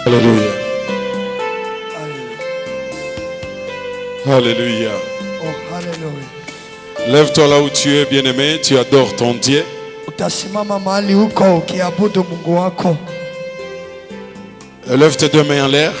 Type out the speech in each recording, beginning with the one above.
Alléluia. Alléluia. Oh, hallelujah. Lève-toi là où tu es, bien-aimé. Tu adores ton Dieu. Utasimama mahali huko ukiabudu Mungu wako. Lève tes deux mains en l'air.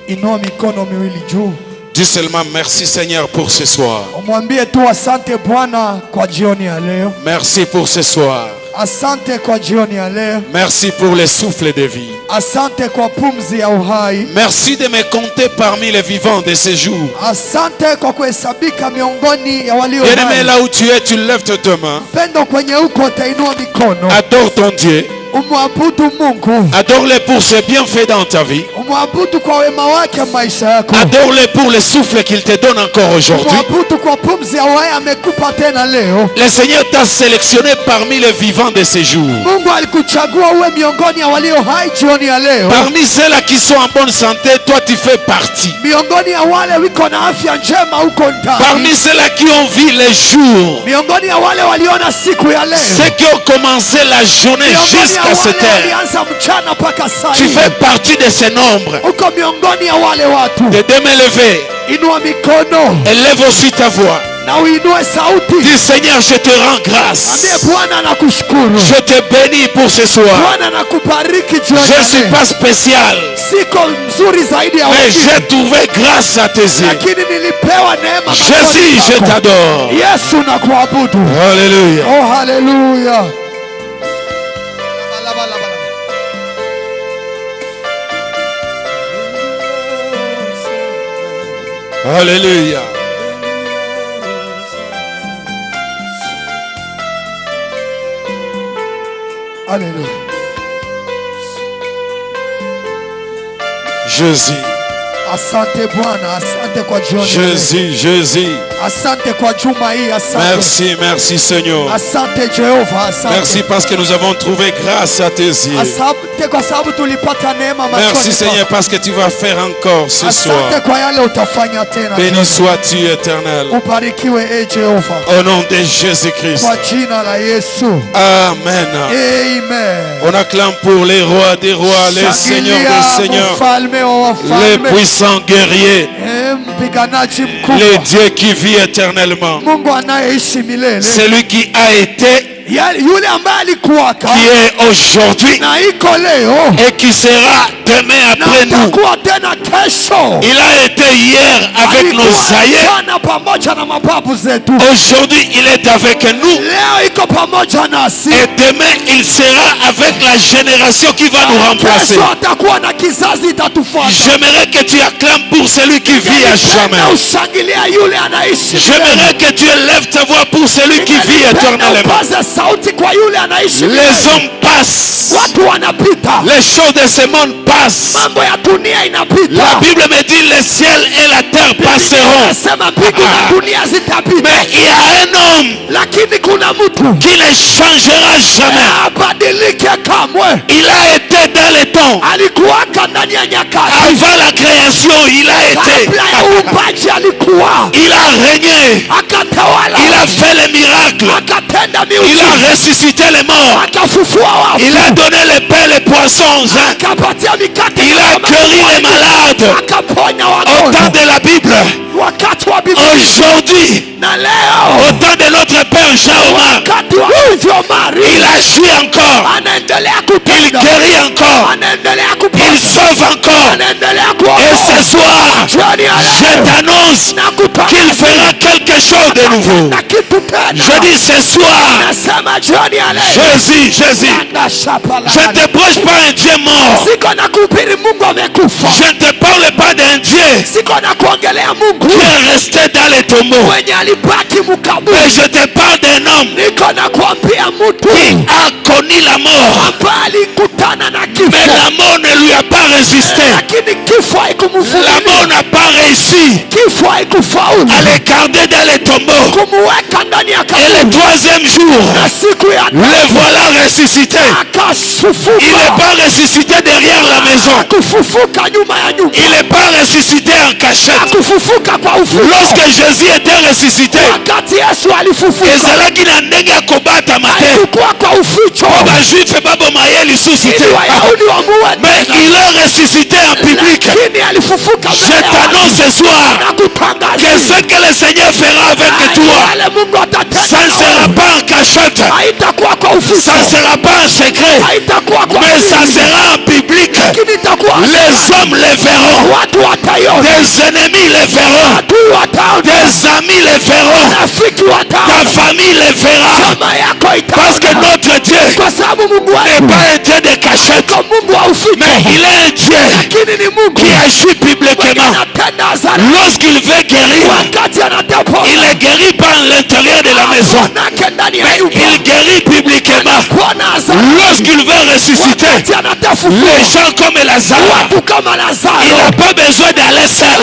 Inua mikono miwili juu. Dis seulement merci Seigneur pour ce soir. Umwambie tu asante Bwana kwa jioni ya leo. Merci pour ce soir. Asante kwa jioni ya leo. Merci pour le souffle de vie. Asante kwa pumzi ya uhai. Merci de me compter parmi les vivants de ce jour. Asante kwa kuhesabika miongoni ya walio Bien-aimé, hai. là où tu es, tu lèves tes deux mains. Pendo kwenye huko utainua mikono. Adore ton Dieu. Umwabudu Mungu. Adore-le pour ses bienfaits dans ta vie. Umwabudu kwa wema wake maisha yako. Adore-le pour le souffle qu'il te donne encore aujourd'hui. Umwabudu kwa pumzi ya uhai amekupa tena leo. Le Seigneur t'a sélectionné parmi les vivants de ce jour. Mungu alikuchagua uwe miongoni ya walio hai jioni ya leo. Parmi ceux-là qui sont en bonne santé, toi tu fais partie. Miongoni ya wale wiko na afya njema huko ndani. Parmi ceux-là qui ont vu les jours. Miongoni ya wale waliona siku ya leo. Ceux qui ont commencé la journée jusqu'à cette heure. Tu fais partie de ce nombre. Uko miongoni ya wale watu. De deux mains levées. Inua mikono. Élève aussi ta voix. Na uinue sauti. Dis Seigneur, je te rends grâce. Ambie Bwana nakushukuru. Je te bénis pour ce soir. Bwana nakubariki jioni Je ya ne suis leo. pas spécial. Siko mzuri zaidi ya Mais wengine. j'ai trouvé grâce à tes yeux. Lakini nilipewa neema Jésus, je zako. t'adore. Yesu nakuabudu. Alléluia. Oh, hallelujah. Alléluia. Hallelujah. Jésus. Asante Bwana, asante kwa jioni ya leo. Jésus, Jésus. Asante kwa juma hii, asante. Merci, merci Seigneur. Asante Jehova, asante. Merci parce que nous avons trouvé grâce à tes yeux. Asante kwa sababu tulipata neema machoni Merci pako. Seigneur parce que tu vas faire encore ce Asante soir. kwa yale utafanya tena. Béni sois-tu éternel. Ubarikiwe Jehova. Au nom de Jésus-Christ. Kwa jina la Yesu. Amen. Amen. On acclame pour les rois des rois, les seigneurs des seigneurs, Mfalme wa les wafalme. puissants guerriers, Mpiganaji mkubwa. le Dieu qui vit éternellement. Mungu anayeishi milele. Celui qui a été, Yule ambaye alikuwaka qui est aujourd'hui na iko leo et qui sera demain après na nous. atakuwa tena kesho. Il a été hier avec nos aïeux. Alikuwa pamoja na mababu zetu. Aujourd'hui, il est avec nous. Leo iko pamoja nasi. Et demain, il sera avec la génération qui va nous remplacer. Kesho atakuwa na kizazi itatufuata. J'aimerais que tu acclames pour celui qui vit à jamais. Ushangilia yule anaishi. J'aimerais que tu élèves ta voix pour celui qui vit éternellement. Sauti kwa yule anaishi. Les hommes passent. Watu wanapita. Les choses de ce monde passent. Mambo ya dunia inapita. La Bible me dit le ciel et la terre passeront. Nasema mbingu na dunia zitapita. Mais il y a un homme Lakini kuna mtu qui ne changera jamais. abadilike kamwe. Il a été dans les temps. Alikuwaka ndani ya nyakati. Avant la création, il a été. Kabla ya uumbaji alikuwa. Il a régné. Akatawala. Il a fait les miracles. Akatenda Il miujiza. a ressuscité les morts. Akafufua wafu. Il a donné les pains, les poissons. Akapatia mikate. Il a guéri les malades. Akaponya Au temps wagonjwa. de la Bible. Wakati wa Biblia. Aujourd'hui, Na leo. au temps de notre Père Jean-Omar, Wakati wa hivyo Maria. il agit encore. Anaendelea Il kutenda. guérit encore. Anaendelea Il kuponya. sauve encore. Anaendelea Et kuokoa. ce soir, Jioni ya je leo. t'annonce qu'il fera quelque chose de nouveau. Na kitu tena. Je dis ce soir, Nasema jioni ya leo. Jésus, Jésus, je ne te prêche pas un Dieu mort. Siko na kuhubiri Mungu amekufa. Je ne te parle pas d'un Dieu Siko na kuongelea Mungu qui est resté dans les tombeaux. mwenye alibaki Mais mkaburi. je te parle d'un homme Niko na kuambia mtu qui a connu la mort. ambaye alikutana na Mais kifo. la mort ne lui a pas résisté. Lakini kifo La haikumvumilia. mort n'a pas réussi Kifo haikufaulu à les garder dans les tombeaux. kumuweka ndani ya Et kaburi. le troisième jour, Na siku ya le voilà ressuscité. Il akafufuka. n'est pas ressuscité derrière la maison. Kufufuka nyuma ya nyumba. Il n'est pas ressuscité en cachette. Kufufuka kwa ufufuo. Lorsque Jésus était ressuscité, Wakati Yesu alifufuka. ezalaki na ndenge ya kobatama te. Haikuwa kwa uficho. Po bajuife baboma ye lisusu Ili te. Wayahudi wamuue Mais tena. il est ressuscité en public. Je t'annonce ce soir que ce que le Seigneur fera avec toi, ça ne sera pas en cachette, ça ne sera pas en secret, mais ça sera en public. Les hommes les verront, des ennemis les verront, des amis les verront, ta famille les verra, parce que notre Dieu n'est pas un Dieu de cachette, mais il est un Dieu qui agit publiquement. Lorsqu'il veut guérir, il ne guérit pas à l'intérieur de la maison, mais il guérit publiquement. Lorsqu'il veut ressusciter les gens comme Lazare, il n'a pas besoin d'aller seul,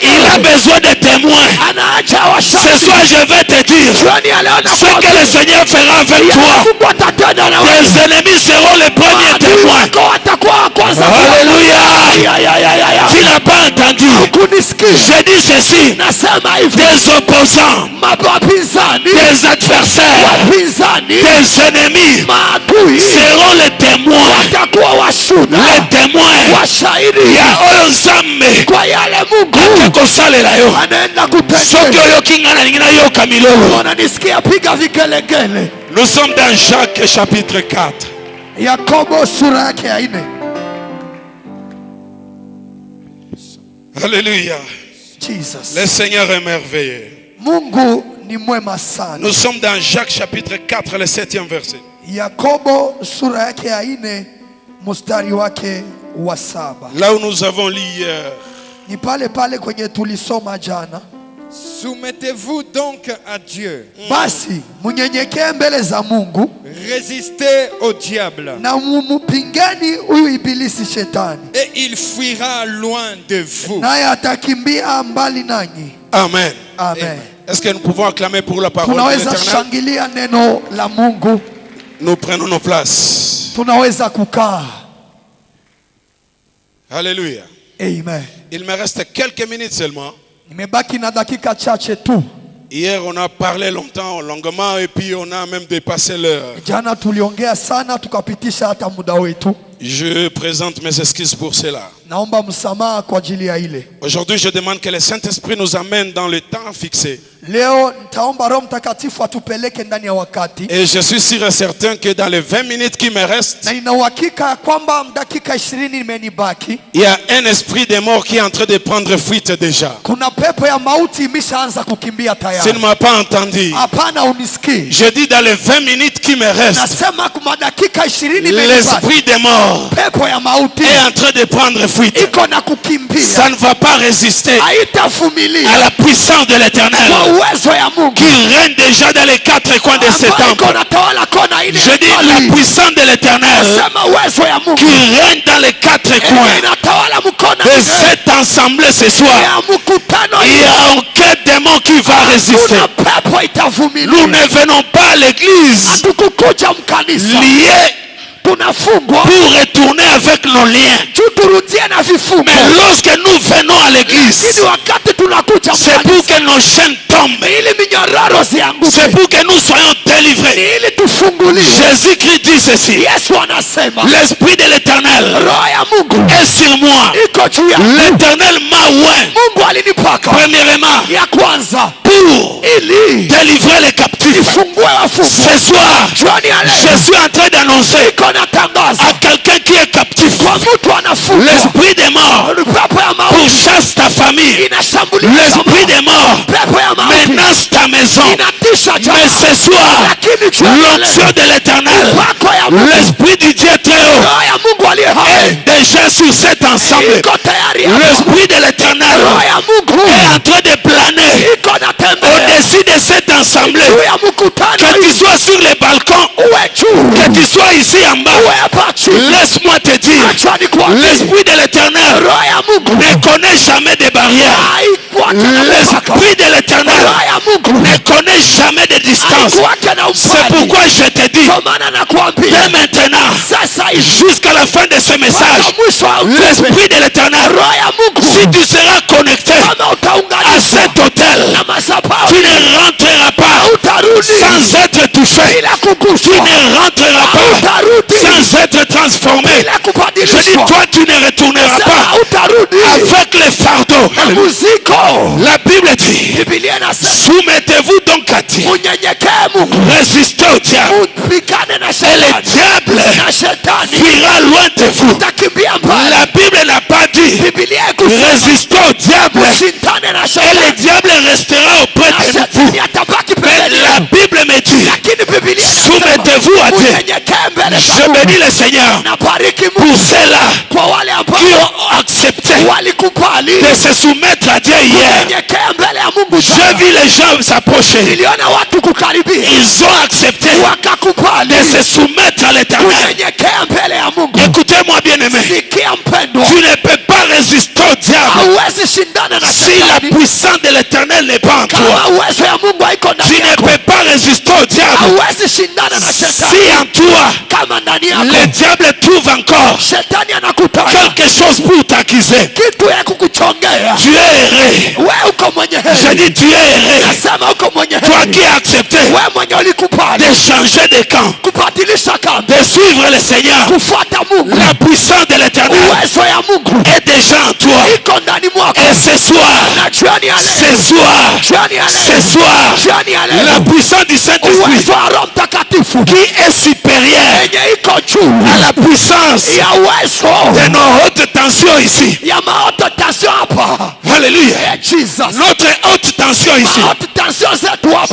il a besoin de témoins. Ce soir je vais te dire ce que le Seigneur fera avec toi. Tes ennemis seront les premiers témoins. Alléluia. Tu n'as pas entendu. Je dis ceci. Des opposants, des adversaires, des ennemis seront les témoins. Les témoins. Il y a Ozame akekosalela yo soki oyo kingana ningina yo kamilolo. Nous sommes dans Jacques chapitre 4. Alléluia. Le Seigneur est merveilleux. Nous sommes dans Jacques chapitre 4, le 7e verset. Là où nous avons lu hier. Soumettez-vous donc à Dieu. Résistez au diable. Et il fuira loin de vous. Amen. Amen. Est-ce que nous pouvons acclamer pour la parole de l'Éternel? Nous prenons nos places. Alléluia. Amen. Il me reste quelques minutes seulement. Hier on a parlé longuement et puis on a même dépassé l'heure. Je présente mes excuses pour cela. Aujourd'hui je demande que le Saint-Esprit nous amène dans le temps fixé. Et je suis sûr et certain que dans les 20 minutes qui me restent, il y a un esprit de mort qui est en train de prendre fuite déjà. Tu ne m'as pas entendu. Je dis dans les 20 minutes qui me restent, l'esprit de mort est en train de prendre fuite. Ça ne va pas résister à la puissance de l'Éternel qui règne déjà dans les 4 coins de ce temple. Je dis la puissance de l'Éternel qui règne dans les 4 coins de cette assemblée ce soir. Il n'y a aucun démon qui va résister. Nous ne venons pas à l'église liés pour retourner avec nos liens. Mais lorsque nous venons à l'église, c'est pour que nos chaînes tombent. C'est pour que nous soyons délivrés. Jésus-Christ dit ceci: l'esprit de l'Éternel est sur moi. L'Éternel m'a oint premièrement pour délivrer les captifs. Ce soir, je suis en train d'annoncer à quelqu'un qui est captif, l'esprit des morts pourchasse ta famille. L'esprit des morts menace ta maison. Mais ce soir, l'onction de l'Éternel, l'esprit du Dieu très haut est déjà sur cet ensemble. L'esprit de l'Éternel est en train de planer au-dessus de cette assemblée. Que tu sois sur les balcons, que tu sois ici en bas, laisse-moi te dire, l'esprit de l'Éternel ne connaît jamais de barrières. L'esprit de l'Éternel ne connaît jamais de distance. C'est pourquoi je te dis, dès maintenant jusqu'à la fin de ce message, l'esprit de l'Éternel, si tu seras connecté à cet hôtel, tu ne rentreras pas sans être touché. Tu ne rentreras pas sans être transformé. Je dis toi tu ne retourneras pas avec les fardeaux. La Bible dit, soumettez-vous donc à Dieu, résistez au diable et le diable fuira loin de vous. La Bible n'a pas dit résistez au diable et le diable restera auprès de vous. Mais la Bible me dit soumettez-vous à Dieu. Je bénis le Seigneur pour ceux-là qui ont accepté de se soumettre à Dieu hier. J'ai vu les gens s'approcher. Ils ont accepté de se soumettre à l'Éternel. Écoutez-moi bien aimé, tu ne peux pas résister au diable si la puissance de l'Éternel n'est pas en toi. Tu ne peux pas résister au diable si en toi le diable trouve encore quelque chose pour t'accuser. Tu es erré. Je dis tu es erré. Toi qui as accepté de changer de camp, de suivre le Seigneur, la puissance de l'Éternel est déjà en toi. Et ce soir, la puissance du Saint-Esprit qui est supérieure à la puissance de nos hautes tensions ici. Alléluia. Notre haute tension ici,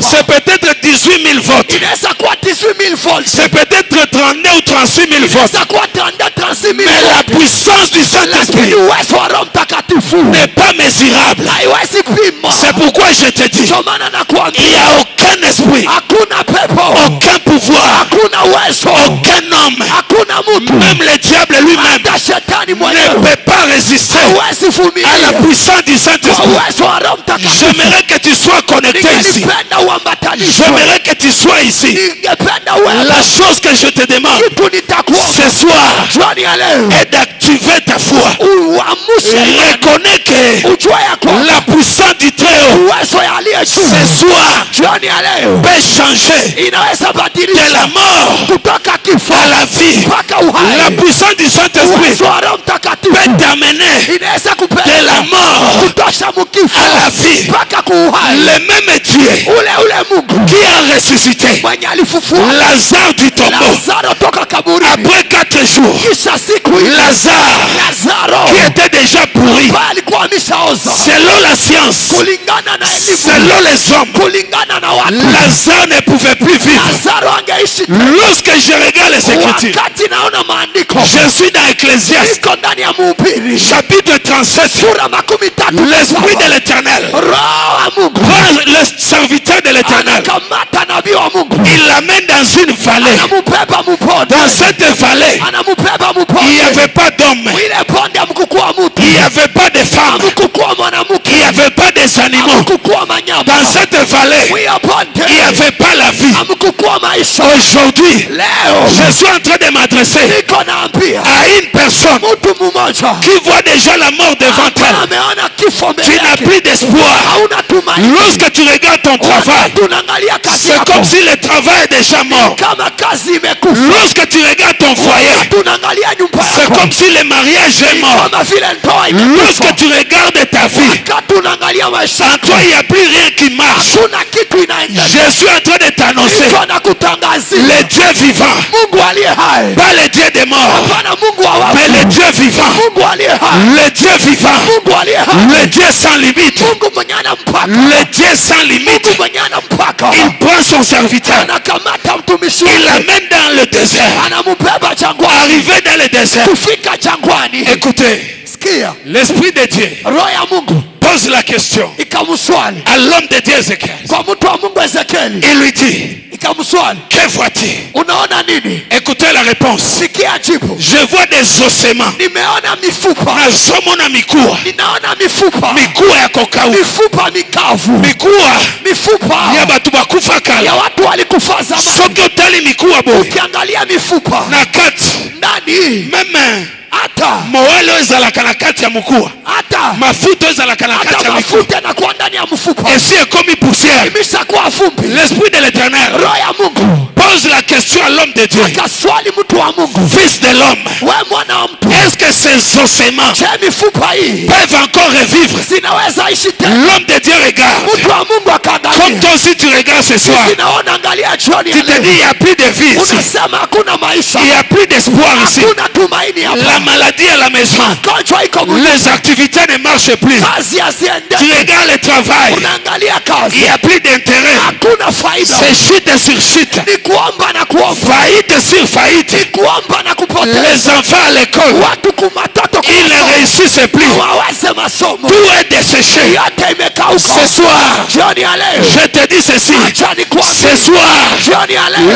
c'est peut-être 18 000 volts. C'est peut-être 32 ou 36 000 volts. Mais la puissance du Saint-Esprit n'est pas mesurable. C'est pourquoi je te dis, il n'y a aucun esprit, aucun pouvoir, aucun homme, même le diable lui-même ne peut pas résister à la puissance du Saint-Esprit. J'aimerais que tu sois connecté ici. J'aimerais que tu sois ici. La chose que je te demande ce soir est d'activer ta foi. Reconnais que la puissance du Très-Haut ce soir peut changer de la mort à la vie. La puissance du Saint-Esprit peut t'amener de la mort à la vie. Le même Dieu qui a ressuscité Lazare du tombeau après 4 jours, Lazare qui était déjà pourri selon la science, selon les hommes, Lazare ne pouvait plus vivre. Lorsque je regarde les Écritures, je suis dans Ecclésiaste chapitre 37. L'Esprit de l'Éternel prend le serviteur de l'Éternel, il l'amène dans une vallée. Dans cette vallée, il n'y avait pas d'hommes, il n'y avait pas de femmes, il n'y avait pas des animaux. Dans cette vallée, il n'y avait pas la vie. Aujourd'hui, je suis en train de m'adresser à une personne qui voit déjà la mort devant elle. Tu n'as plus d'espoir. Lorsque tu regardes ton travail, c'est comme si le travail est déjà mort. Lorsque tu regardes ton foyer, c'est comme si le mariage est mort. Lorsque tu regardes ta vie, en toi il n'y a plus rien qui marche. Je suis en train de t'annoncer le Dieu vivant, pas le Dieu des morts, mais le Dieu vivant, le Dieu vivant, le Dieu sans limite, le Dieu sans limite. Il prend son serviteur, il l'amène dans le désert. Arrivé dans le désert, écoutez, l'Esprit de Dieu pose la question à l'homme de Dieu Ézéchiel. Il lui dit, que vois-tu? Écoutez la réponse. Je vois des ossements. Nazomona mikuwa. Mikuwa ya kokau. Mikuwa ya batu bakufa kala. Soki otali mikuwa bo, na kati meme moelo ezalaka na kati ya mukuwa, mafuta ezalaka na kati ya mukuwa, esi ekomi poussière. L'Esprit de l'Éternel pose pose la question à l'homme de Dieu. Fils de l'homme, est-ce que ces ossements peuvent encore revivre? L'homme de Dieu regarde. Comme toi aussi tu regardes ce soir. Tu te dis, il n'y a plus de vie ici. Il n'y a plus d'espoir ici. La maladie à la maison. Les activités ne marchent plus. Tu regardes le travail. Il n'y a plus d'intérêt. C'est chute sur chute. Faillite sur faillite. Les enfants à l'école, ils ne réussissent plus. Tout est desséché. Ce soir, je te dis ceci. Ce soir,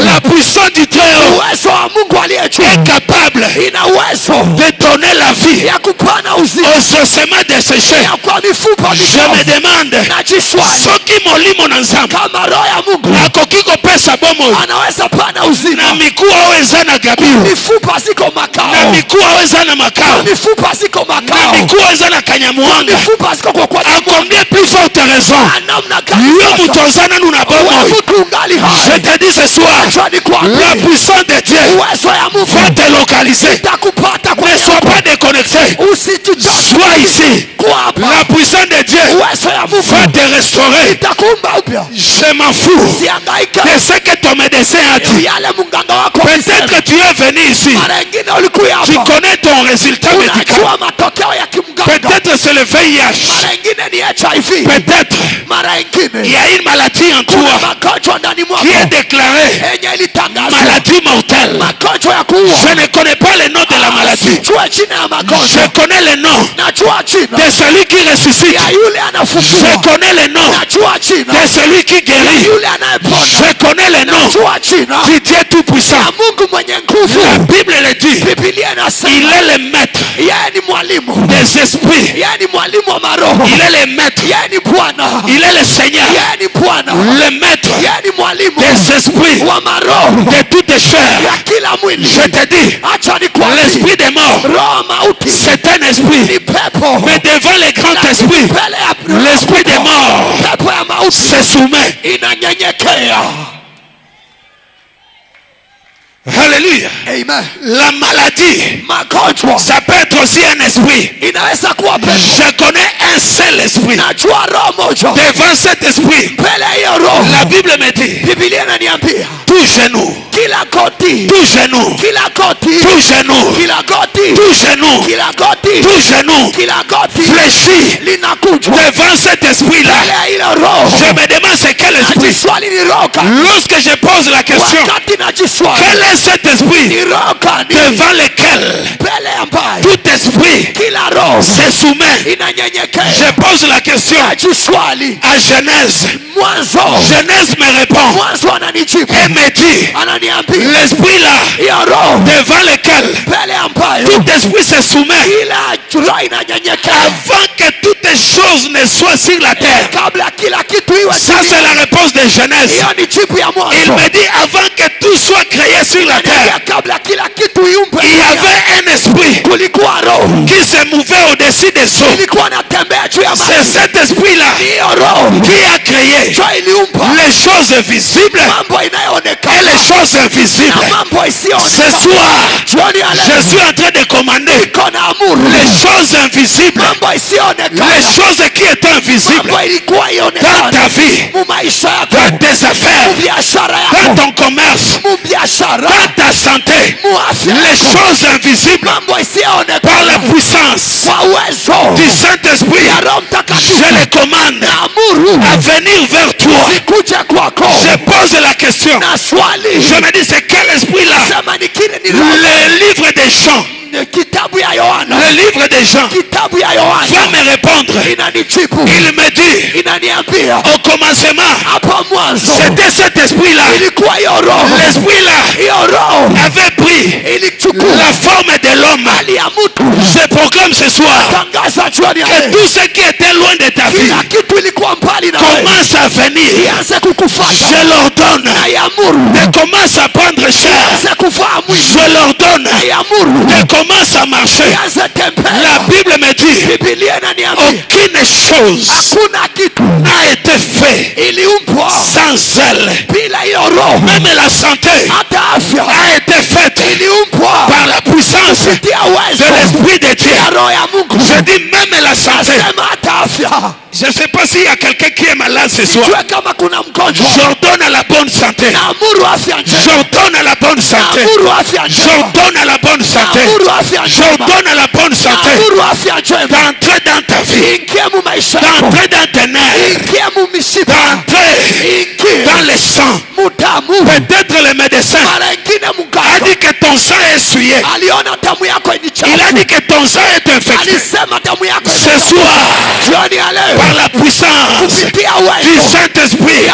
la puissance du Très-Haut est capable de donner la vie aux ossements desséchés. Je me demande, ceux qui molimo na nzambe akoki kopesa bomoi na mikuwa eza na gabiru, na mikuwa eza na makao, na mikuwa eza na kanyamuanga. À combien plus forte raison yo mutozana nuna bomoi? Je te dis ce soir, la puissance de Dieu va te localiser. Ne sois pas déconnecté. Sois ici. La puissance de Dieu va te restaurer. Je m'en fous de ce que ton médecin a dit. Peut-être que tu es venu ici, tu connais ton résultat médical. Peut-être c'est le VIH. Peut-être il y a une maladie en toi qui est déclarée maladie mortelle. Je ne connais pas le nom de la maladie. Je connais le nom de celui qui ressuscite. Je connais le nom de celui qui guérit. Je connais le nom du Dieu Tout-Puissant. La Bible le dit. Il est le maître des esprits. Il est le maître. Il est le Seigneur. Le maître des esprits de toute chair. Je te dis, l'esprit des morts, c'est un esprit. Mais devant les grands esprits, l'esprit des morts se soumet. Alléluia. Amen. La maladie, ça peut être aussi un esprit. Je connais un seul esprit. Devant cet esprit, la Bible me dit, tout genou, tout genou, tout genou, tout genou, tout genou fléchit devant cet esprit-là. Je me demande c'est quel esprit. Lorsque je pose la question, quel est cet esprit devant lequel tout esprit se soumet? Je pose la question à Genèse. Genèse me répond et me dit, l'esprit là devant lequel tout esprit se soumet, avant que toutes choses ne soient sur la terre. Ça c'est la réponse de Genèse. Il me dit, avant que tout soit créé sur la terre, il y avait un esprit qui se mouvait au-dessus des eaux. C'est cet esprit là qui a créé les choses visibles et les choses invisibles. Ce soir, je suis en train de commander les choses invisibles, les choses qui étaient invisibles dans ta vie, dans tes affaires, dans ton commerce, dans ta santé, les choses invisibles par la puissance du Saint-Esprit. Je les commande à venir vers toi. Je pose la question. Je me dis, c'est quel esprit là? Le livre des Jean. Le livre des Jean va me répondre. Il me dit, au commencement, c'était cet esprit là. L'esprit là avait pris la forme de l'homme. Je proclame ce soir que tout ce qui était loin de ta vie commence à venir. Je leur donne de commencer à prendre chair. Je leur donne de commence à marcher. La Bible me dit, aucune chose n'a été fait sans elle. Même la santé a été faite par la puissance de l'Esprit de Dieu. Je dis même la santé. Je ne sais pas s'il y a quelqu'un qui est malade ce soir. J'ordonne à la bonne santé. J'ordonne à la bonne santé. J'ordonne à la bonne santé. J'ordonne à la bonne santé d'entrer dans ta vie, d'entrer dans tes nerfs, d'entrer dans le sang. Peut-être le médecin a dit que ton sang est essuyé. Il a dit que ton sang est infecté. Ce soir, par la puissance du Saint-Esprit,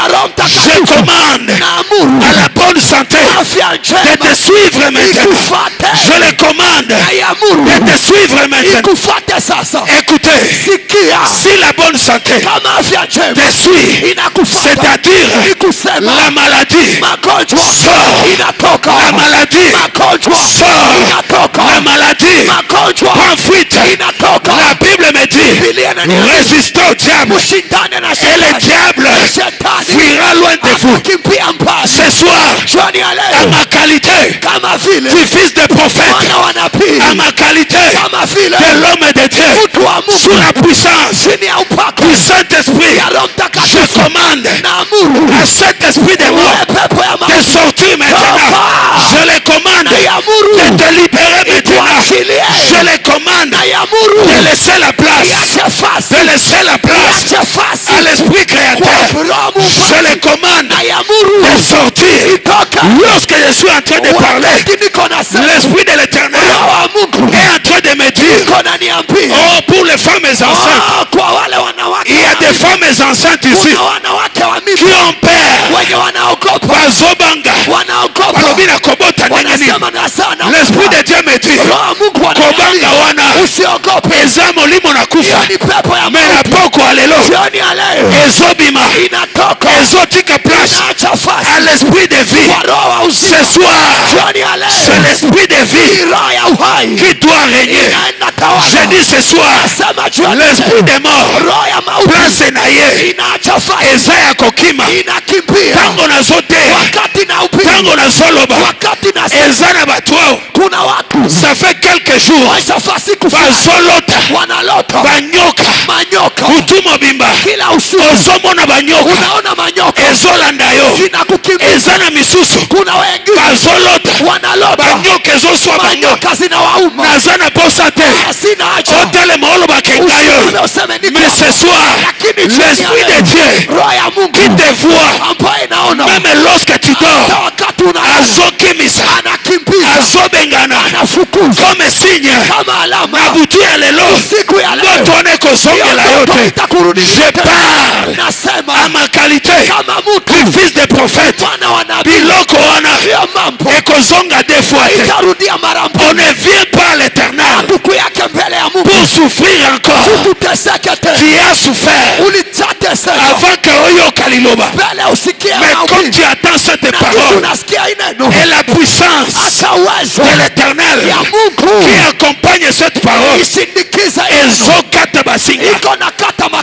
je commande à la bonne santé de te suivre maintenant. Je le commande de te suivre maintenant. Écoutez, si la bonne santé te suit, c'est-à-dire la maladie sort, la maladie sort, la maladie prend fuite. La Bible me dit, résistez au diable et le diable fuira loin de vous. Ce soir, à ma qualité du fils de prophète, à ma qualité de l'homme de Dieu, sous la puissance du Saint-Esprit, je commande à cet esprit de mort de sortir maintenant. Je le commande de te libérer maintenant. Je le commande de laisser la place, de laisser la place à l'esprit créateur. Je le commande de sortir. Lorsque je suis en train de parler, l'esprit de l'Éternel est en train de me dire, oh, pour les femmes enceintes, il y a des femmes enceintes ici qui ont peur. Bazobanga, balobina kobota nini. L'esprit de Dieu me dit, kobanga wana eza molimo na kufa, mais na poko alelo ezobima, ezotika place à l'esprit de vie. Ce soir, c'est l'esprit de vie qui doit régner. Je dis ce soir, l'esprit des morts, place naye eza ya kokima, tango na zote, tango na zoloba, eza na batwao. Ça fait quelques jours, bazolota banyoka utumo bimba, ozomona banyoka ezolanda yo, eza na misusu bazolota banyoka ezoswa banyoka, naza na posa te otele maolo bakenga yo. Mais ce soir, l'esprit de Dieu qui te voit, même lorsque tu dors, azokimisa, azobengana comme signe abutu ya lelo motone kozongela yote. Je parle à ma qualité du fils de prophète, biloko wana ekozonga deux fois. On ne vient pas à l'Éternel pour souffrir encore. Tu as souffert avant que oyoka liloba, mais comme tu attends cette parole et la puissance de l'Éternel qui accompagne cette parole, ezokata basinga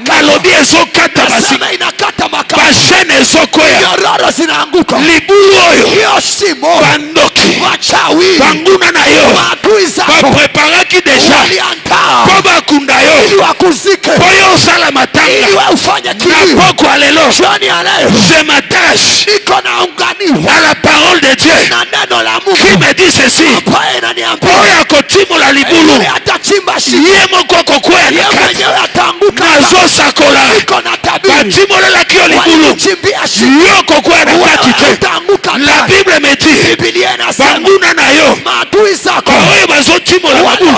malobi, ezokata basinga bashene ezokoya libulu oyo bandoki banguna na yo bapreparaki deja po bakunda yo po yo osala matanga na poko alelo. Je m'attache à la parole de Dieu qui me dit ceci, oyo akotimola libulu ye moko akokwea na kati nazosakola batimolelaki yo libulu yo akokwea na kati te. La Bible me dit banguna na yo oyo bazotimola mabulu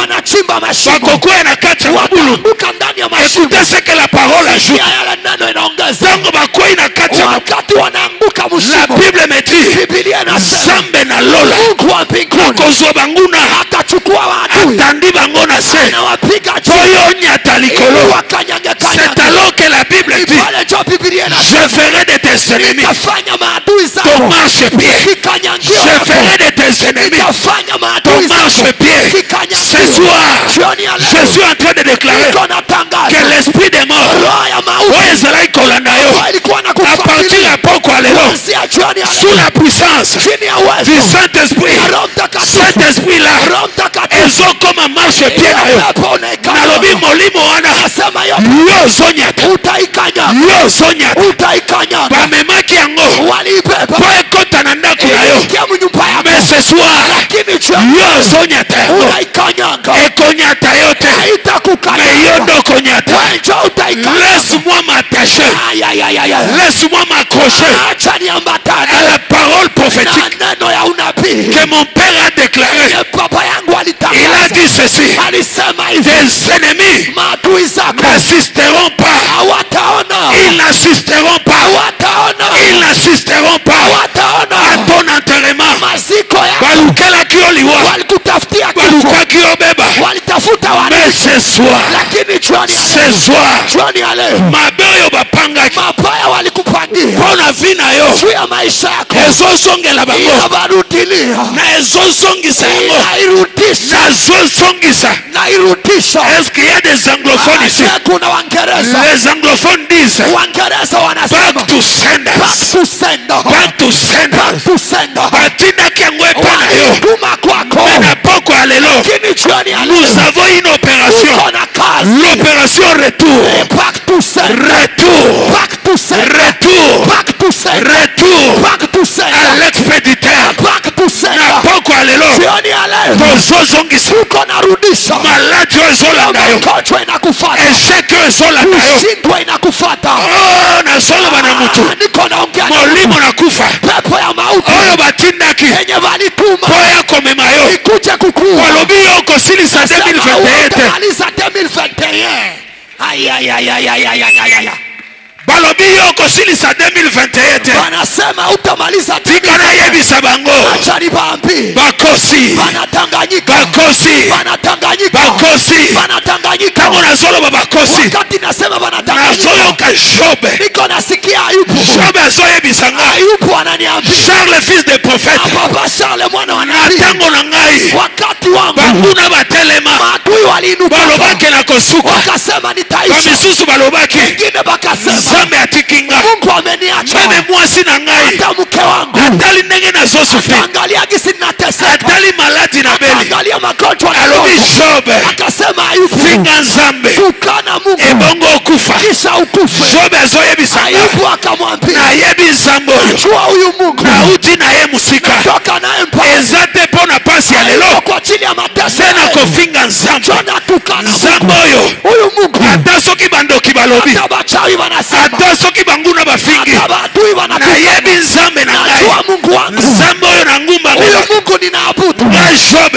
bakokwea na kati ya mabulu. Écoutez ce que la parole ajoute. Tango bakwei na kati ya mabulu, la Bible me dit Zambe na lola akozwa banguna atandi bango na se oyo nyata likolo. C'est alors que la Bible dit, je ferai de tes ennemis ton marche-pied. Je ferai de tes ennemis ton marche-pied. Ce soir, je suis en train de déclarer que l'esprit des morts à partir ya poko lelo sous la puissance du Saint-Esprit. Cet esprit là ils ont comme marche pied na yo nalobi molimo wana yo zonyata bamemaki yango po ekota na ndako na yo mais ce soir yo zonyata yango ekonyata yo te mais yo ndokonyata. Laisse-moi m'attacher, laisse-moi m'accrocher à la parole prophétique que mon père a déclaré. Il a dit ceci: tes ennemis n'assisteront pas, ils n'assisteront pas, ils n'assisteront pas à ton enterrement. Mais ce soir mabeyo bapangaki mpona vi na yo ezozongela bango na ezozongisa yango nazozongisa. Est-ce qu'il y a des anglophones ici? Les anglophones disent back to senders, back to senders. Batindaki yango epa na yo mais na poko ya lelo nous avons une opération, l'opération retour. Retour à l'expéditeur. Na poko alelo tozozongisa maladi oyo ezolanda yo, échec oyo ezolanda yo. Oh, nazoloba na mutu molimo nakufa oyo batindaki po ya komema yo balobi yo kosilisa 2021 balobi yo kosilisa 2021 te. Wanasema utamaliza tika na yebisa bango bakosi kama nazoloba bakosi wakati nasema wanatanganyika nazoyoka Job. niko nasikia Ayubu. Job azoyebisa nga Ayubu ananiambia Charles fils de prophète Papa Charles mwana wa nabii natango na ngai wakati wangu banguna batelema maadui waliinuka balobaki na kosuka wakasema nitaisha bamisusu balobaki wengine bakasema Zambe atikinga Mungu ameniacha meme mwasi na ngai hata mke wangu atali ndenge nazosufri angalia gisi ninateseka atali maladi na beli angalia magonjwa alobi Job akasema Ayubu finga Nzambe tukana Mungu ebongo okufa kisha ukufe. Job azoyebisa Ayubu akamwambia na yebi Nzambe oyo jua huyu Mungu nauti na ye musika toka naye mpaka eza te mpona pasi ya lelo kwa ajili ya mateso tena kofinga Nzambe jona tukana Nzambe oyo huyu Mungu ata soki bandoki balobi abachawi wanasema ata soki banguna bafingi abadui wanatuka na yebi Nzambe na ngai jua Mungu wangu Nzambe oyo na ngumba huyu Mungu ninaabudu na Job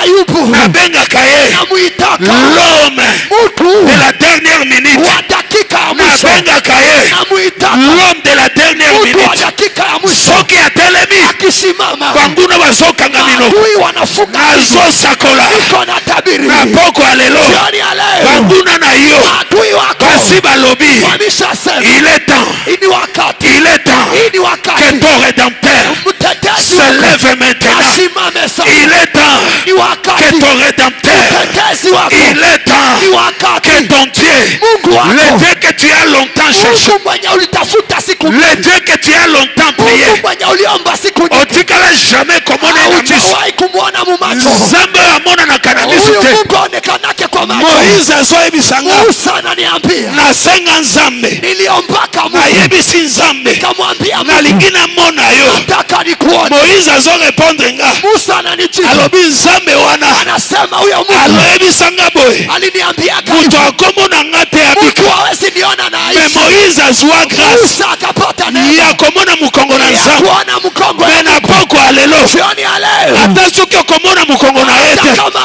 Ayubu nabengaka ye namuitaka l'homme mtu de la dernière minute wa dakika ya mwisho nabengaka ye namuitaka l'homme de la dernière mtu wa minute dakika ya mwisho soki atelemi akisimama banguna bazokanga mino adui wanafunga nazosakola iko na tabiri na poko ya lelo jioni ya leo banguna na yo adui wako basi balobi wameshasema il est temps, ini wakati il est temps ini wakati que ton rédempteur mtetezi se lève maintenant. asimame sasa Il est temps ni wakati que ton rédempteur, mtetezi wako il est ni temps wakati que ton Dieu, Mungu wako le Dieu que tu as longtemps cherché, Mungu mwenye ulitafuta siku le Dieu que tu as longtemps prié, Mungu mwenye uliomba siku nyingi otikala jamais komona na miso hujawahi kumwona mumacho Nzambe amonanaka na miso huyu te. Mungu aonekanake kwa macho. Moïse azoyebisanga Musa ananiambia nasenga Nzambe niliombaka Mungu nayebisi Nzambe nikamwambia Mungu nalingi namona yo. nataka nikuone. Moïse azorepondre nga Musa ananijibu alobi Nzambe wana anasema huyo Mungu aloyebisanga boye aliniambia moto akomona nga te abika. mtu hawezi niona na Me aishi. Moïse azwa grâce Musa akapata neema ya komona mukongo na ya Nzambe. kuona mkongo Me na poko alelo jioni ya leo ata soki okomona mukongo na ye te hata kama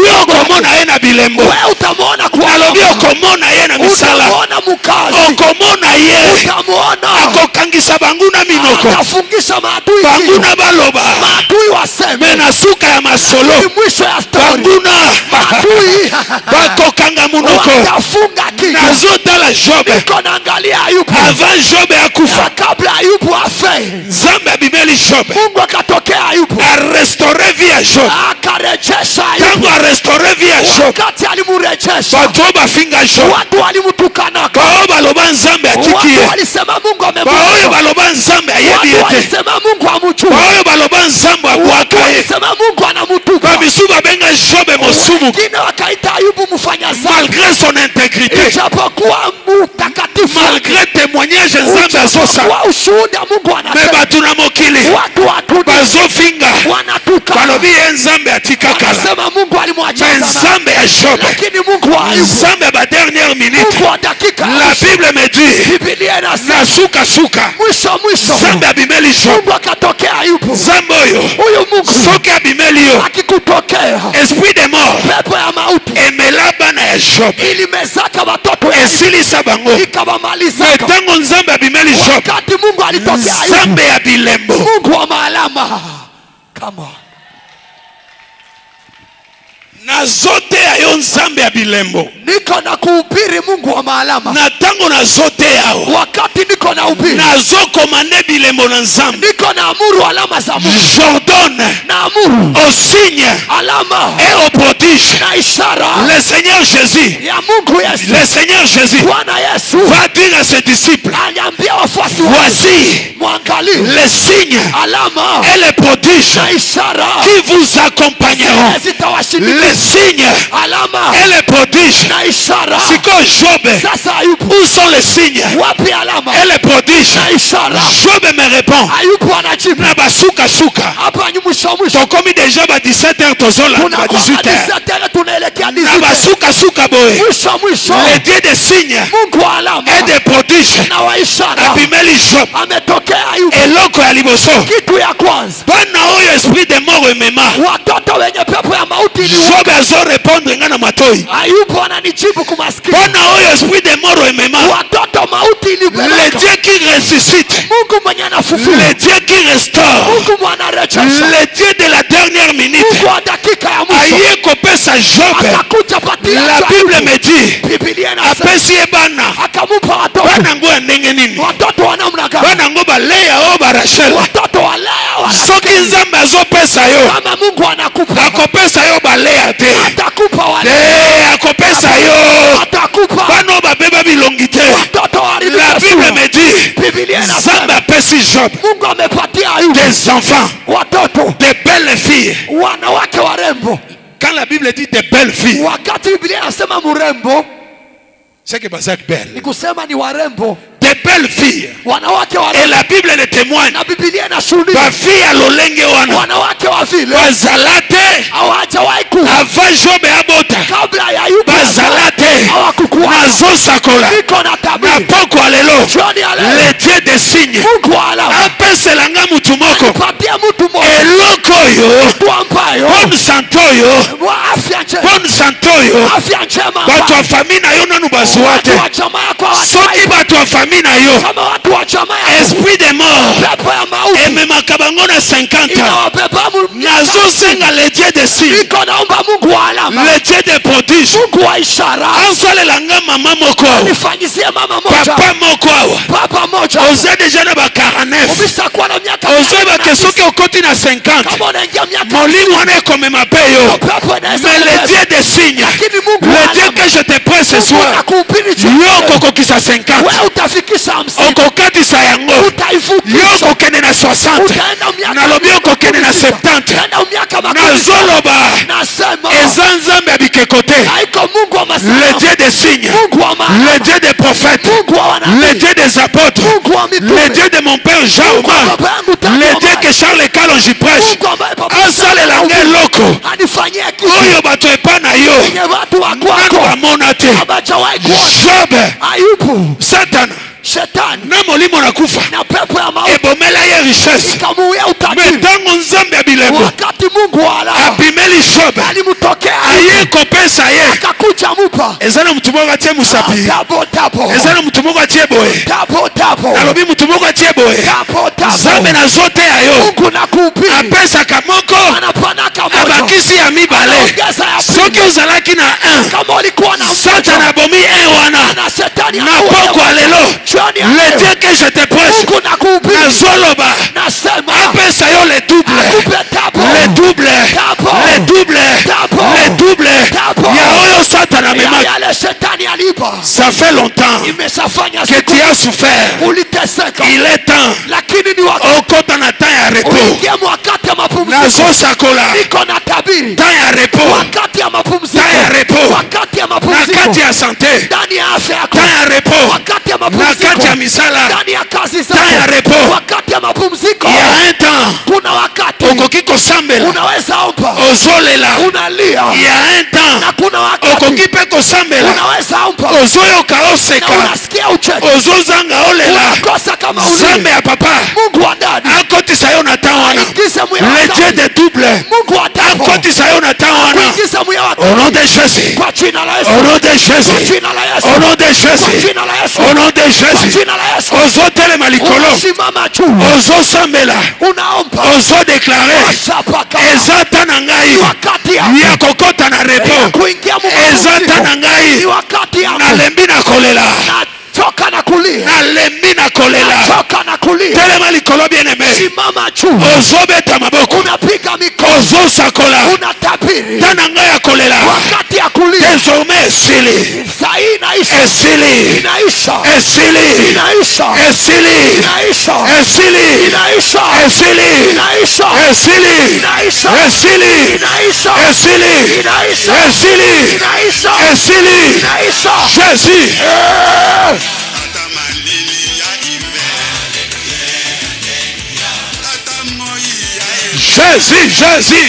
yo okomona ye na bilembo wewe utamwona kwa alobi okomona ye na misala utamwona mkazi okomona ye utamwona akokangisa banguna minoko atafungisha maadui banguna baloba maadui waseme me na suka ya masolo ni mwisho ya story banguna maadui bakokanga munoko. watafunga kichwa. Nazotala Job Niko naangalia Ayubu avant Job akufa kabla Ayubu afe Nzambe abimeli Job Mungu akatokea Ayubu arestore vie ya Job akarejesha tango Ayubu restaurer vie à Job. wakati alimurejesha Bato bafinga Job. watu walimtukanaka, Bao baloba nzambe atiki watu ye. walisema Mungu Bao amemwacha, baloba nzambe ayebi watu ete. walisema Mungu amjui, Bao baloba nzambe watu abwaka ye. walisema Mungu anamtuka, Bamisu babenga Job mosumu. wengine wakaita Ayubu mfanya dhambi, Malgré son intégrité. ijapokuwa mtakatifu, Malgré témoignage nzambe azosa. kwa ushuhuda Mungu Me anasema, batu na mokili. watu watu Bazofinga. wanatuka, Balobi ye nzambe atika kala. wanasema Mungu alimwacha Me sana, nzambe ya Job. lakini Mungu wa Ayubu, Nzambe ba dernière minute. Mungu wa dakika ya La mwisho. Bible me dit. Biblia inasema Na suka suka. mwisho Nzambe abimeli Job. Mungu akatokea Ayubu. Nzambe oyo. Huyu Mungu Soki abimeli yo. akikutokea, Esprit de mort. pepo ya mauti Emela bana ya Job. ilimezaka watoto Esilisa bango. ikawamaliza. Metango nzambe abimeli Job. Wakati Mungu alitokea Ayubu, Nzambe ya bilembo. Mungu wa maalama, come on, Nazoteya yo nzambe ya bilembo. niko na kuhubiri Mungu wa maalama. Na tango nazoteya yo. Wakati niko na ubiri, Nazokomande bilembo na nzambe. niko na amuru alama za Mungu, J'ordonne na amuru au signe alama et au prodige. na ishara Le Seigneur Jésus. ya Mungu Yesu. Le Seigneur Jésus Bwana Yesu va dire à ses disciples. aliambia wafuasi wake, Voici mwangalie les signes alama et les prodiges na ishara qui vous accompagneront. zitawashindilia. Les signes Alama et les prodiges. na ishara. Siko Job. Sasa Ayubu, Où sont les signes wapi alama et les prodiges? na ishara? Job me répond. Ayubu anajibu Na basuka suka. hapa ni mwisho mwisho, Tokomi déjà ba 17h tozola ba tunakuwa 18h. tena tunaelekea Na 18. basuka suka boy. Mwisho mwisho, Le Dieu des signes Mungu wa alama et des prodiges. na wa ishara Abimeli Job. ametokea Ayubu. Eloko ya liboso. Kitu ya kwanza, Bana oyo esprit de mort emema. watoto wenye pepo ya mauti ni Job azo répondre nga na matoi. Ayubu ananijibu kumaskini. Bana oyo esprit de mort emema. Watoto mauti ni Le Dieu qui ressuscite. Mungu mwenye anafufua, Le Dieu qui restaure. Mungu mwenye anarejesha, Le Dieu de la dernière minute. Mungu wa dakika ya mwisho Aye kopesa Job. atakuja patia La Bible me dit. Biblia inasema Apesi ye bana. akamupa watoto. Bana ngo ya ndenge nini? Watoto wa namna gani? Bana ngo baleya o ba Rachel. Watoto wa Lea Soki nzambe azopesa yo. kama Mungu anakupa, Akopesa yo baleya te. atakupa wale, Akopesa yo. atakupa Bana babeba bilongi te. watoto wa La Bible me dit. Biblia Nzambe inasema apesi Job Mungu amepatia Ayubu des enfants, watoto, de belles filles. wanawake warembo. Quand la Bible dit de belles filles, Wakati Biblia inasema mrembo, c'est que Bazak belle. ni kusema ni warembo, De belles filles. wanawake Et warembo. la Bible le témoigne. Na Biblia inashuhudia Ba fille à l'olenge wana. wanawake wa vile Bazalate. hawajawahi kuwa Avant Job et Abota. kabla ya Ayubu, Bazalate. hawakukuwa. Mazo sakola. Niko na Na tabiri poko alelo. jioni ya leo, Le Dieu des signes. Mungu wa alama Apeselanga mutu moko. patia mtu mmoja Eloko yo. mtu ambayo Bonne santo yo. wa afya njema, Bonne santo yo. afya njema, Bato wa ambayo famille na yo nanu bazuate. watu wa jamaa kwa watu Soki bato wa famille na yo. kama watu wa jamaa ya Esprit de mort. pepo ya mauti Ememaka bango na 50 ans. inawabeba Nazosenga le Dieu des signes. Niko naomba Mungu wa alama, Le Dieu des prodiges. Mungu wa ishara, Anzalelanga mama moko awa. nifanyizie mama moja, Papa moko awa. papa moja. Oza deja na ba 49. Umeshakuwa na miaka Oza bake soki okoti na 50. kama unaingia miaka Molimo wana ekomema pe yo. pepo inaweza Mais le kubeba. Dieu des signes. Lakini Mungu wa Le Dieu alama, que je te prends ce Mungu soir. anakuhubiri juu. Yo kokokisa 50. Wewe utafikisha 50, Okokatisa yango. Yo utaivukisha, kokende na 60. utaenda miaka Nalobi okokende na 70. utaenda miaka makumi. Nazoloba. Nasema Eza nzambe abikeko te. haiko Mungu wa Le masanamu, Dieu des signes. Mungu wa Le maana, Dieu des prophètes. Mungu wa Le wanabii, Dieu des apôtres. Mungu wa Le mitume, Dieu de mon père Jean Mungu wa Omar. baba yangu Tatu Le Dieu Omar, que Charles Kalonji prêche. Mungu ambaye baba Asalelanga eloko. anifanyie kitu Oyo bato epa na yo. yenye watu wa Nanu kwako bamona te. hawajawahi kuona. Job. Ayubu, Satan. shetani Na molimo na kufa. na pepo ya mauti Ebomela ye richesse. ikamuia Me utajiri. ntango nzambe ya bilembo. Wakati Mungu wa alama Abimeli Job. alimtokea Aye kopesa ye. akakuja mupa Eza na mutu moko atie musapi. tabo tabo Eza na mutu moko atie boye. tabo tabo Nalobi mutu moko atie boye. tabo Nzambe tabo. nazoteya yo. Mungu nakuhubiri, Apesaka moko. anapanaka moja, Abakisi ya mibale. anaongeza ya Soki pili. ozalaki na 1. Kama ulikuwa na Satan mmoja abomi 1 wana. na shetani Na anaua poko alelo. jioni ya Le leo, Dieu que je te prêche. Mungu nakuhubiri, Nazoloba. nasema Apesa yo le double. akupe tabo Le double. tabo Le double. tabo Le double. Ça fait longtemps que tu as souffert. Il est temps. Okota na temps ya repos. Nazo sakola. Temps ya repos. Temps ya repos. Na kati ya santé. Temps ya repos. Na kati ya misala. Temps ya repos. Il y a un temps. Okoki kosambela. Ozolela. Il y a un temps. Okoki pe kosambela. Ozoyoka oseka. Ozozanga olela. Zambe ya papa. Akotisa yo na temps wana. Le Dieu des doubles. Akotisa yo na temps wana. Au nom de Jésus. Au nom de Jésus. Au nom de Jésus. Au nom de Jésus. Ozotelema likolo. Ozosambela. Ozodéclarer. Ezata na ngai. Ya kokota na repo. Ezata na ngai. Nalembi na kolela. Nalembi na kolela. Telema likolo bien aimé. Ozobeta maboko. Ozosakola. Tana ngai ya kolela. Désormais esili. Esili. Esili. Esili. Esili. Esili. Esili. Esili. Esili. Esili. Jésus. Jésus, Jésus.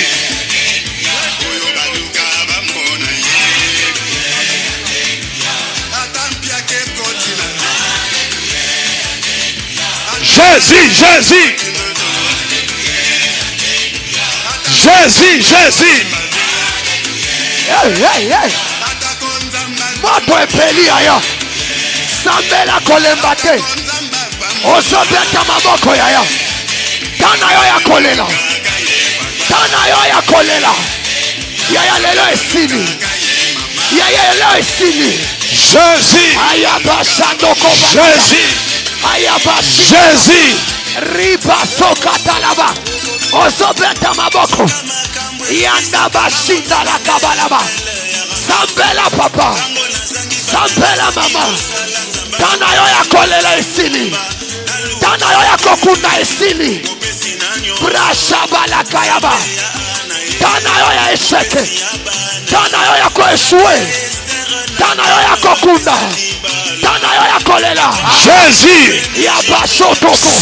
Jésus, Jésus. Jésus, Jésus. Hey, hey, hey. Moto epeli aya. Sambela kolembate. Osobeta maboko yaya. Tana yo ya kolela. Tana yo ya kolela. Yaya lelo esini. Yaya lelo esini. Jésus. Ayabashando koba. Jésus. Ayabashi. Jésus. Riba sokatalaba. Osobeta maboko. Yanda bashinda la kabalaba. Sambela papa. Sambela mama. Tana yo ya kolela esini. Tana yo ya kokunda esini. Brashabala kayaba. Tana yo ya esheke. Tana yo ya koeshue. Tana yo ya kokunda. Tana yo ya kolela. Jésus. Ya bashotoko.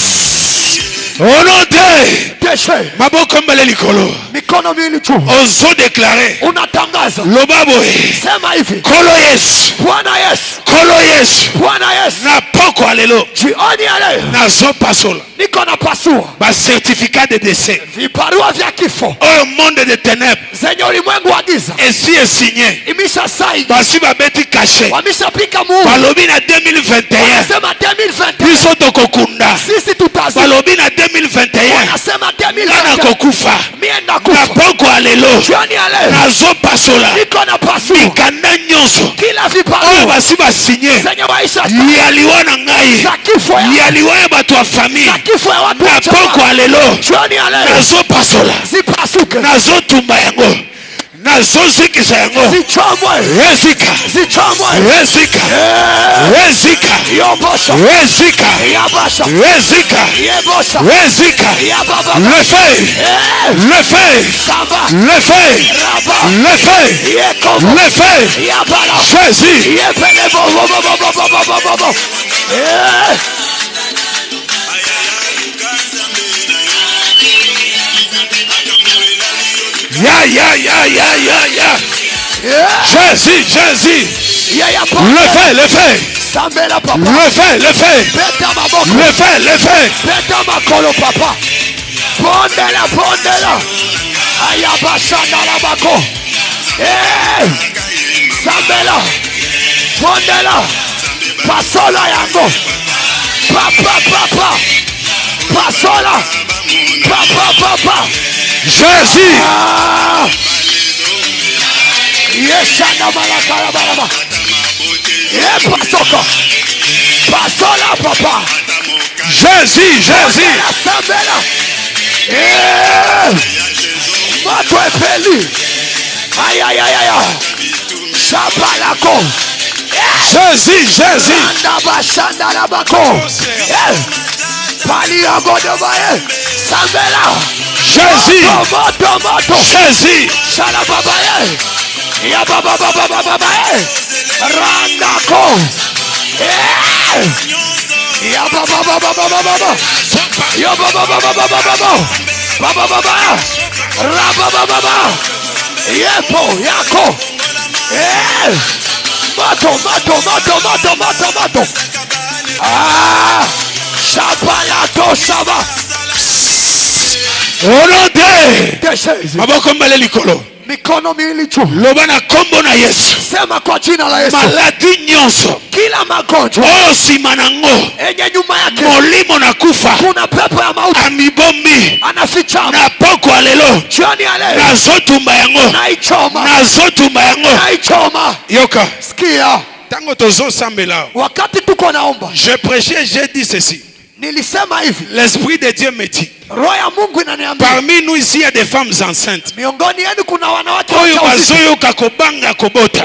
Au nom de maboko mbele likolo. Mikono miwili juu. Ozo déclarer. Unatangaza. Lobaboe. Sema hivi. Kolo Yesu. Bwana Yesu. Kolo Yesu. Bwana Yesu. Na poko alelo. Jioni ya leo. Nazo pasola. Niko na pasua. Ba certificat de décès. Vibarua vya kifo. Au monde de ténèbres. Zenye ulimwengu wa giza. Ainsi est signé. Imesha saini. Basi babeti caché. Wameshapika muhuri. Balobi na 2021. Wanasema 2021. Biso tokokunda. Sisi tutazi. Balobi na 2021. Wanasema 2021. Nana kokufa. Mienda kufa. Na poko alelo. Jioni ya leo. Nazo pasola. Niko na pasua. Mikanda nyonso. Kila vibarua. Oyo basi ba signé. Zenye waisha. Yaliwa na ngai. Za kifo ya. Yaliwa ya batu wa famille. Za kifo ya watu. Na poko alelo. Jioni ya leo. Nazo pasola. Zipasuke. Nazo tumba yango. Nazo zikisa yango. Zichomwe. Rezika. Zichomwe. Rezika. Rezika. Yobosha. Rezika. Yabasha. Rezika. Yebosha. Rezika. Yababa. Le feu. Le feu. Samba. Le feu. Raba. Le feu. Yekobo. Le feu. Yabala. Jésus. Yebele bo bo bo bo bo bo bo bo bo. Ya. Jésus, Jésus. Le feu, le feu. Sambela papa. Le feu, le feu. Beta maboko. Le feu, le feu. Beta makolo papa. Pondela. Ayabashana la bako. Sambela. Pondela. Pasola yango. Papa. Pasola. Papa. Jésus. Yeshana malakala balaba. Pasoko. Pasola papa. Jésus. Sambela. Moto epeli. Ay. Shabalako. Jésus, Jésus. Jésus. Jésus. Mato. Ah, Shabalato Shaba. Maboko mbele likolo. Mikono miwili juu. Lobana kombo na Yesu. Sema kwa jina la Yesu. Maladi nyonso. Kila magonjwa. Sima nango. Enye nyuma yake. Molimo na kufa. Kuna pepo ya mauti. Amibombi. Anaficha. Na poko alelo. Jioni ya leo. Na zotumba yango. Naichoma. Na zotumba yango. Naichoma. Yoka. Sikia. Tango tozo sambela. Wakati tuko naomba. Je prêchais, j'ai dit ceci. Nilisema hivi. L'esprit de Dieu me dit. Roho ya Mungu inaniambia. Parmi nous ici il y a des femmes enceintes. Miongoni yenu kuna wanawake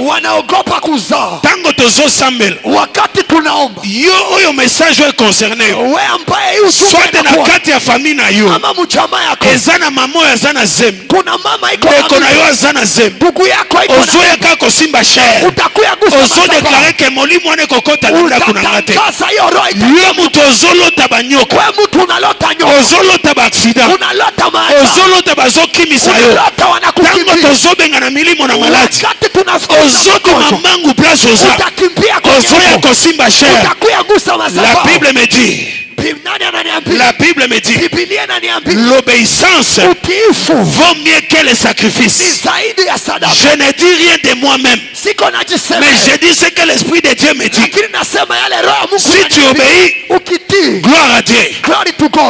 wanaogopa kuzaa. Tango tozo sambela. Wakati tunaomba. Yo oyo message est concerné. Wewe ambaye soit na kati ya famille na yo. Ama mjamaa yako. Ezana mamo yazana zem. Kuna mama iko na yo azana zem. Ndugu yako iko na. Ozoya kako simba cher. Utakuya gusa. Ozo déclarer que molimo ane kokota linda kunangate. Yo muto ozolo tabanyoka. Wewe mtu unalota nyoka. Ozolo accident. Unalota maana. Ozolo tabazokimisa yo. Unalota wanakukimbia. Tango tozobenga na milimo na malati. Wakati tunasikia. Ozoto mamangu place oza. Utakimbia kwa Ozoya kosimba cher. Utakuya gusa mazaba. La Bible me dit. La Bible me dit l'obéissance vaut mieux que les sacrifices. Je ne dis rien de moi-même, mais je dis ce que l'Esprit de Dieu me dit. Si tu obéis, gloire à Dieu.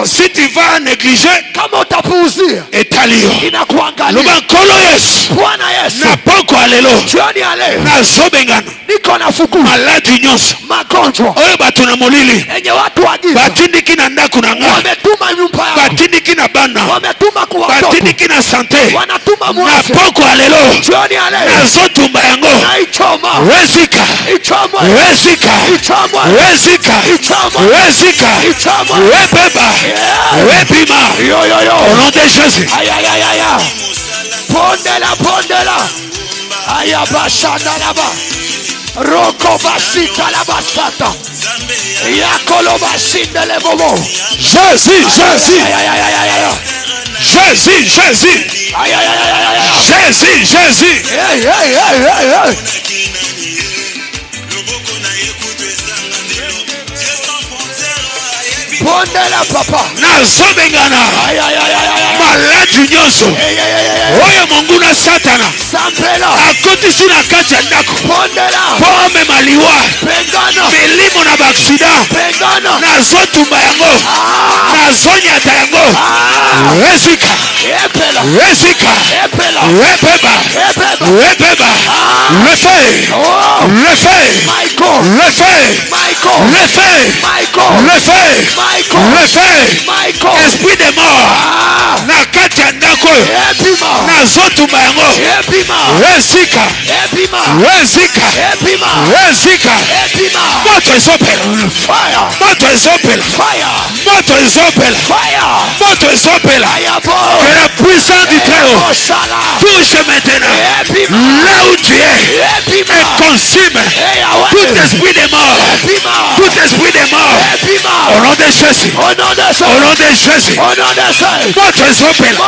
Si tu vas négliger, etalio loba nkolo Yesu na poko alelo na zobengana maladi nyonso oyo bato na molili batindiki na ndako na nga, batindiki na bana, batindiki na sante, na poko alelo nazotumba yango. Resika, resika, resika, resika, rebeba, rebima, au nom de Jésus. Pondela, ayabashana laba. Roko basita la basata. Yakolo basinde le bobo. Jésus. Jésus. Pondela papa. Nazobengana. Maladi nyonso. Oyo monguna satana. Akotisi na kati ya ndako. Pome maliwa. Milimo na baksida. Nazotumba yango. Nazonyata yango. Resika. Rebeba. Le feu. Esprit de mort. Na kati ya ndako. Nazotumba yango. Resika. Moto ezopela. Que la puissance du Très-Haut touche maintenant là où tu es et consume tout esprit de mort. Au nom de Jésus. Moto ezopela.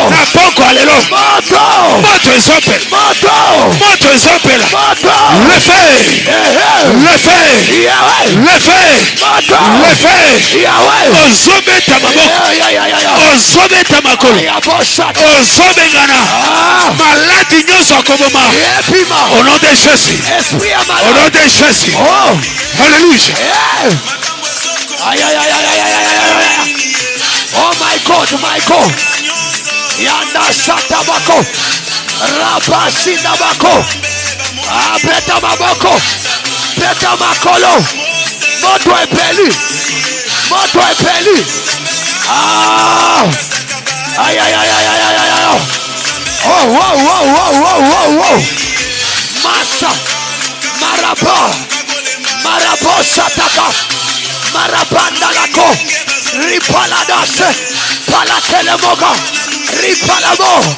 Na poko alelo. Moto ezopela. Le feu. Ozobeta maboko. Ozobeta makolo. Ozobengana. Maladi nyonso akoboma. Au nom de Jésus. Alléluia. Oh my God. Yanda shata bako. Rabashinda bako. Peta maboko. Peta makolo. Moto epeli. Oh. Masa Maraba Marabosha Taka Marabanda Lako Ripaladase Palakelemoga Ripalamo